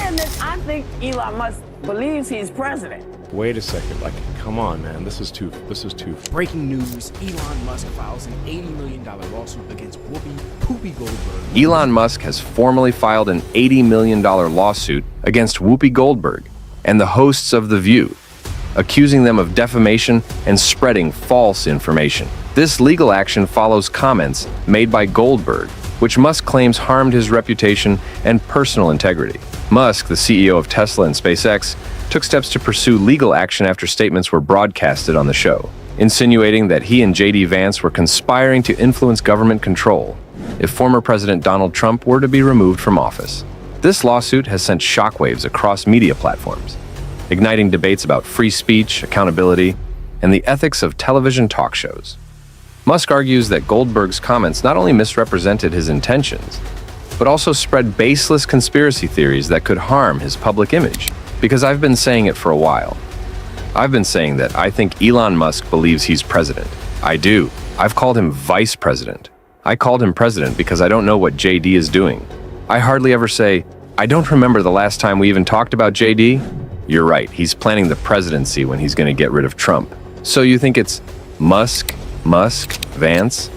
saying that I think Elon Musk believes he's president. Wait a second, come on, man, this is too. Breaking news, Elon Musk files an $80 million lawsuit against Whoopi Goldberg. Elon Musk has formally filed an $80 million lawsuit against Whoopi Goldberg and the hosts of The View, accusing them of defamation and spreading false information. This legal action follows comments made by Goldberg, which Musk claims harmed his reputation and personal integrity. Musk, the CEO of Tesla and SpaceX, took steps to pursue legal action after statements were broadcasted on the show, insinuating that he and J.D. Vance were conspiring to influence government control if former President Donald Trump were to be removed from office. This lawsuit has sent shockwaves across media platforms, igniting debates about free speech, accountability, and the ethics of television talk shows. Musk argues that Goldberg's comments not only misrepresented his intentions, but also spread baseless conspiracy theories that could harm his public image. Because I've been saying it for a while. I've been saying that I think Elon Musk believes he's president. I do. I've called him vice president. I called him president because I don't know what JD is doing. I hardly ever say, I don't remember the last time we even talked about JD. You're right, he's planning the presidency when he's going to get rid of Trump. So you think it's Musk, Vance?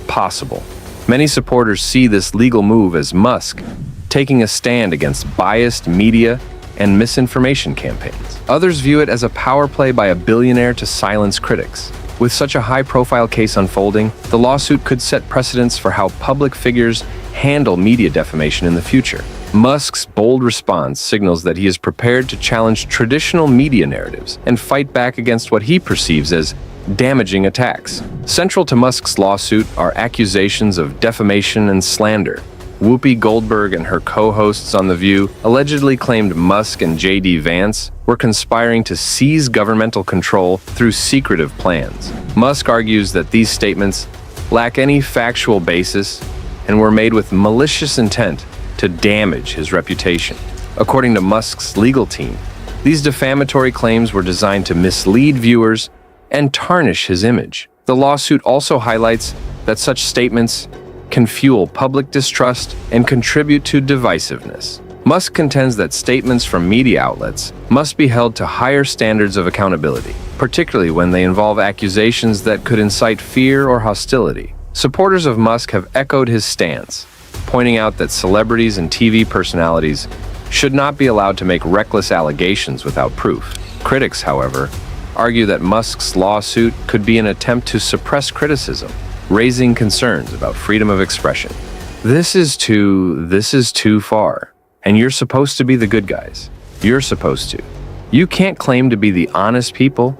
Possible. Many supporters see this legal move as Musk taking a stand against biased media and misinformation campaigns. Others view it as a power play by a billionaire to silence critics. With such a high-profile case unfolding, the lawsuit could set precedents for how public figures handle media defamation in the future. Musk's bold response signals that he is prepared to challenge traditional media narratives and fight back against what he perceives as damaging attacks. Central to Musk's lawsuit are accusations of defamation and slander. Whoopi Goldberg and her co-hosts on The View allegedly claimed Musk and J.D. Vance were conspiring to seize governmental control through secretive plans. Musk argues that these statements lack any factual basis and were made with malicious intent to damage his reputation. According to Musk's legal team, these defamatory claims were designed to mislead viewers and tarnish his image. The lawsuit also highlights that such statements can fuel public distrust and contribute to divisiveness. Musk contends that statements from media outlets must be held to higher standards of accountability, particularly when they involve accusations that could incite fear or hostility. Supporters of Musk have echoed his stance, pointing out that celebrities and TV personalities should not be allowed to make reckless allegations without proof. Critics, however, argue that Musk's lawsuit could be an attempt to suppress criticism, raising concerns about freedom of expression. This is too far. And you're supposed to be the good guys. You're supposed to. You can't claim to be the honest people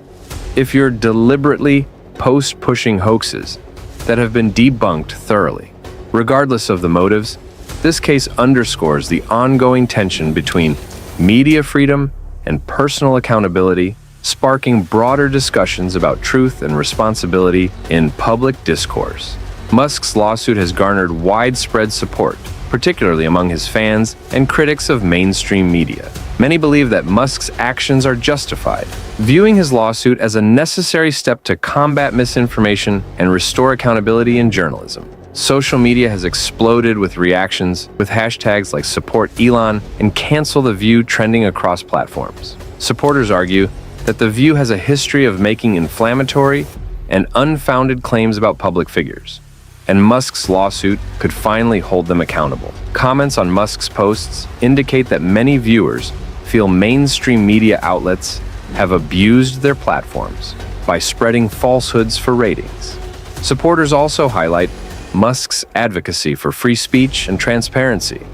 if you're deliberately post-pushing hoaxes that have been debunked thoroughly. Regardless of the motives, this case underscores the ongoing tension between media freedom and personal accountability, sparking broader discussions about truth and responsibility in public discourse. Musk's lawsuit has garnered widespread support, particularly among his fans and critics of mainstream media. Many believe that Musk's actions are justified, viewing his lawsuit as a necessary step to combat misinformation and restore accountability in journalism. Social media has exploded with reactions, with hashtags like Support Elon and Cancel the View trending across platforms. Supporters argue that The View has a history of making inflammatory and unfounded claims about public figures, and Musk's lawsuit could finally hold them accountable. Comments on Musk's posts indicate that many viewers feel mainstream media outlets have abused their platforms by spreading falsehoods for ratings. Supporters also highlight Musk's advocacy for free speech and transparency,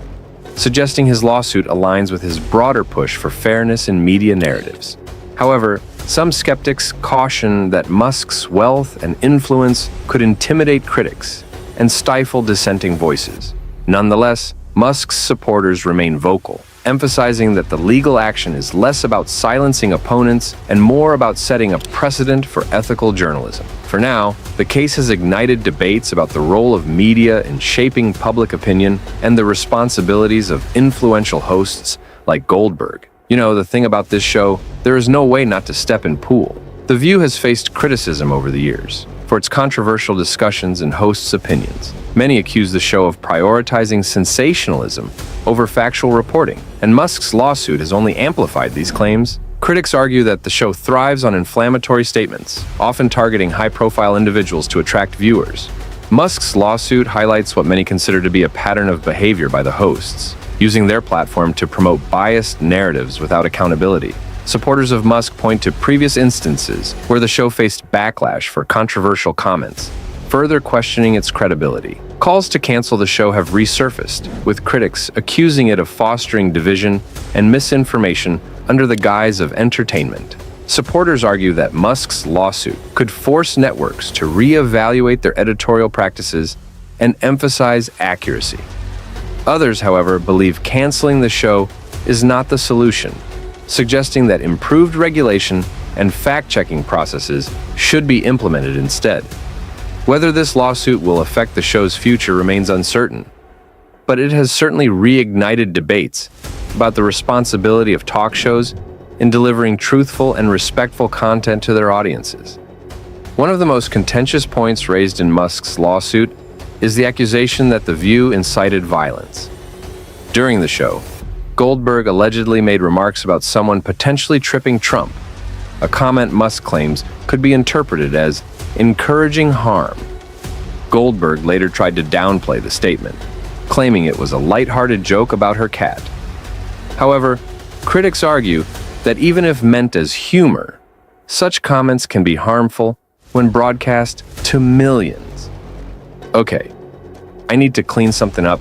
suggesting his lawsuit aligns with his broader push for fairness in media narratives. However, some skeptics caution that Musk's wealth and influence could intimidate critics and stifle dissenting voices. Nonetheless, Musk's supporters remain vocal, emphasizing that the legal action is less about silencing opponents and more about setting a precedent for ethical journalism. For now, the case has ignited debates about the role of media in shaping public opinion and the responsibilities of influential hosts like Goldberg. You know, the thing about this show, there is no way not to step in pool. The View has faced criticism over the years for its controversial discussions and hosts' opinions. Many accuse the show of prioritizing sensationalism over factual reporting, and Musk's lawsuit has only amplified these claims. Critics argue that the show thrives on inflammatory statements, often targeting high-profile individuals to attract viewers. Musk's lawsuit highlights what many consider to be a pattern of behavior by the hosts, using their platform to promote biased narratives without accountability. Supporters of Musk point to previous instances where the show faced backlash for controversial comments, further questioning its credibility. Calls to cancel the show have resurfaced, with critics accusing it of fostering division and misinformation under the guise of entertainment. Supporters argue that Musk's lawsuit could force networks to re-evaluate their editorial practices and emphasize accuracy. Others, however, believe canceling the show is not the solution, suggesting that improved regulation and fact-checking processes should be implemented instead. Whether this lawsuit will affect the show's future remains uncertain, but it has certainly reignited debates about the responsibility of talk shows in delivering truthful and respectful content to their audiences. One of the most contentious points raised in Musk's lawsuit is the accusation that The View incited violence. During the show, Goldberg allegedly made remarks about someone potentially tripping Trump, a comment Musk claims could be interpreted as encouraging harm. Goldberg later tried to downplay the statement, claiming it was a lighthearted joke about her cat. However, critics argue that even if meant as humor, such comments can be harmful when broadcast to millions. Okay, I need to clean something up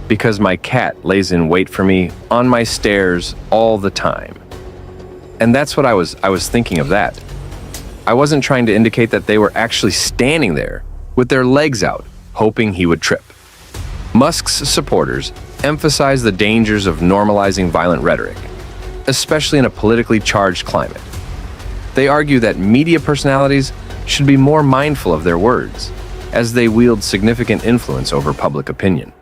because my cat lays in wait for me on my stairs all the time. And that's what I was thinking of that. I wasn't trying to indicate that they were actually standing there with their legs out, hoping he would trip. Musk's supporters emphasize the dangers of normalizing violent rhetoric, especially in a politically charged climate. They argue that media personalities should be more mindful of their words, as they wield significant influence over public opinion.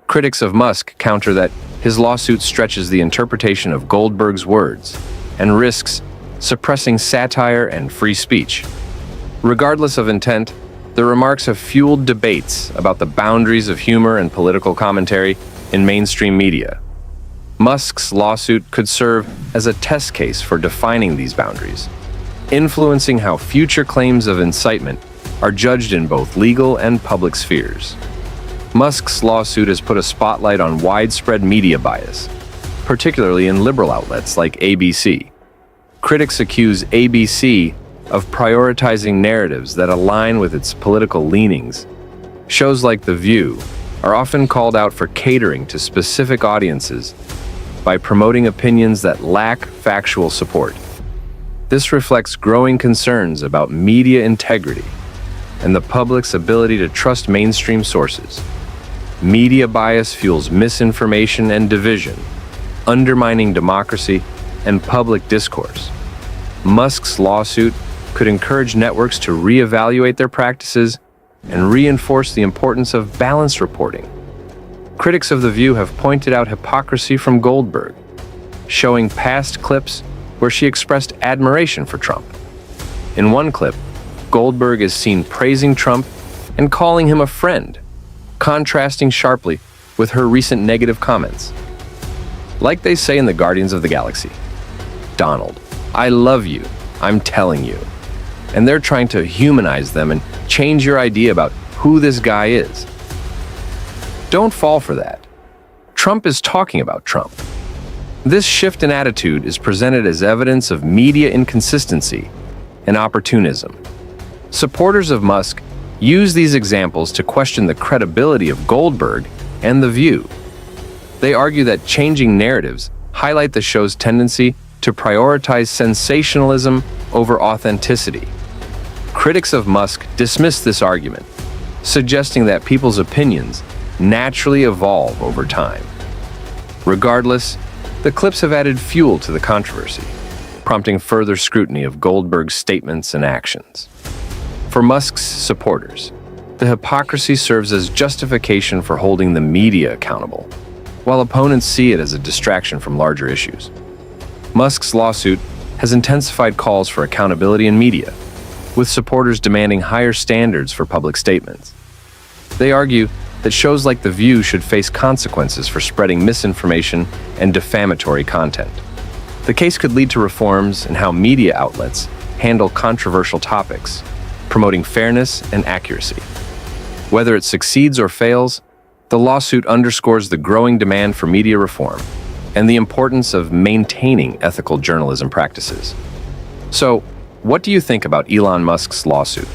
Critics of Musk counter that his lawsuit stretches the interpretation of Goldberg's words and risks suppressing satire and free speech. Regardless of intent, the remarks have fueled debates about the boundaries of humor and political commentary in mainstream media. Musk's lawsuit could serve as a test case for defining these boundaries, influencing how future claims of incitement are judged in both legal and public spheres. Musk's lawsuit has put a spotlight on widespread media bias, particularly in liberal outlets like ABC. Critics accuse ABC of prioritizing narratives that align with its political leanings. Shows like The View are often called out for catering to specific audiences by promoting opinions that lack factual support. This reflects growing concerns about media integrity and the public's ability to trust mainstream sources. Media bias fuels misinformation and division, undermining democracy and public discourse. Musk's lawsuit could encourage networks to reevaluate their practices and reinforce the importance of balanced reporting. Critics of The View have pointed out hypocrisy from Goldberg, showing past clips where she expressed admiration for Trump. In one clip, Goldberg is seen praising Trump and calling him a friend, contrasting sharply with her recent negative comments. Like they say in the Guardians of the Galaxy, Donald, I love you, I'm telling you. And they're trying to humanize them and change your idea about who this guy is. Don't fall for that. Trump is talking about Trump. This shift in attitude is presented as evidence of media inconsistency and opportunism. Supporters of Musk use these examples to question the credibility of Goldberg and The View. They argue that changing narratives highlight the show's tendency to prioritize sensationalism over authenticity. Critics of Musk dismiss this argument, suggesting that people's opinions naturally evolve over time. Regardless, the clips have added fuel to the controversy, prompting further scrutiny of Goldberg's statements and actions. For Musk's supporters, the hypocrisy serves as justification for holding the media accountable, while opponents see it as a distraction from larger issues. Musk's lawsuit has intensified calls for accountability in media, with supporters demanding higher standards for public statements. They argue that shows like The View should face consequences for spreading misinformation and defamatory content. The case could lead to reforms in how media outlets handle controversial topics, promoting fairness and accuracy. Whether it succeeds or fails, the lawsuit underscores the growing demand for media reform and the importance of maintaining ethical journalism practices. So, what do you think about Elon Musk's lawsuit?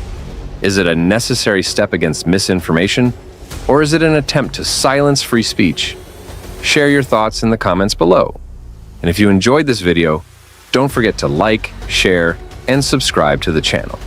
Is it a necessary step against misinformation, or is it an attempt to silence free speech? Share your thoughts in the comments below. And if you enjoyed this video, don't forget to like, share, and subscribe to the channel.